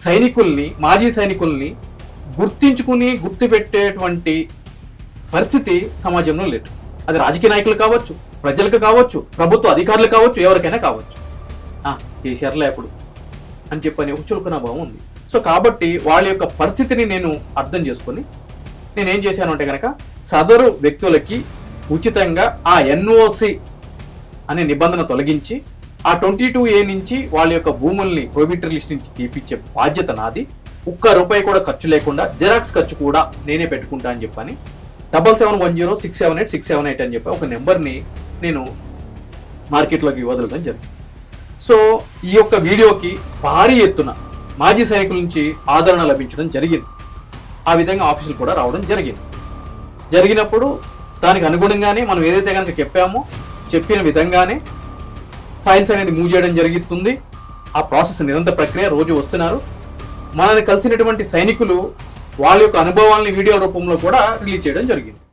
సైనికుల్ని, మాజీ సైనికుల్ని గుర్తించుకుని గుర్తుపెట్టేటువంటి పరిస్థితి సమాజంలో లేదు. అది రాజకీయ నాయకులు కావచ్చు, ప్రజలకు కావచ్చు, ప్రభుత్వ అధికారులు కావచ్చు, ఎవరికైనా కావచ్చు. చేశారులే అప్పుడు అని చెప్పని ఒక చులకన భావం ఉంది. సో కాబట్టి వాళ్ళ యొక్క పరిస్థితిని నేను అర్థం చేసుకొని నేనేం చేశాను అంటే కనుక సదరు వ్యక్తులకి ఉచితంగా ఆ ఎన్ఓసి అనే నిబంధన తొలగించి ఆ 22A నుంచి వాళ్ళ యొక్క భూముల్ని ప్రొహిబిటరీ లిస్ట్ నుంచి తీపిచ్చే బాధ్యత నాది. ఒక్క రూపాయి కూడా ఖర్చు లేకుండా జిరాక్స్ ఖర్చు కూడా నేనే పెట్టుకుంటా అని చెప్పని 7710678678 అని చెప్పి ఒక నెంబర్ని నేను మార్కెట్లోకి వదలడం జరిగింది. సో ఈ యొక్క వీడియోకి భారీ ఎత్తున మాజీ సైనికుల నుంచి ఆదరణ లభించడం జరిగింది. ఆ విధంగా ఆఫీసులు కూడా రావడం జరిగినప్పుడు దానికి అనుగుణంగానే మనం ఏదైతే కనుక చెప్పామో చెప్పిన విధంగానే ఫైల్స్ అనేది మూవ్ చేయడం జరుగుతుంది. ఆ ప్రాసెస్ నిరంతర ప్రక్రియ, రోజు వస్తున్నారు. మనల్ని కలిసినటువంటి సైనికులు వాళ్ళ యొక్క అనుభవాలని వీడియో రూపంలో కూడా రిలీజ్ చేయడం జరిగింది.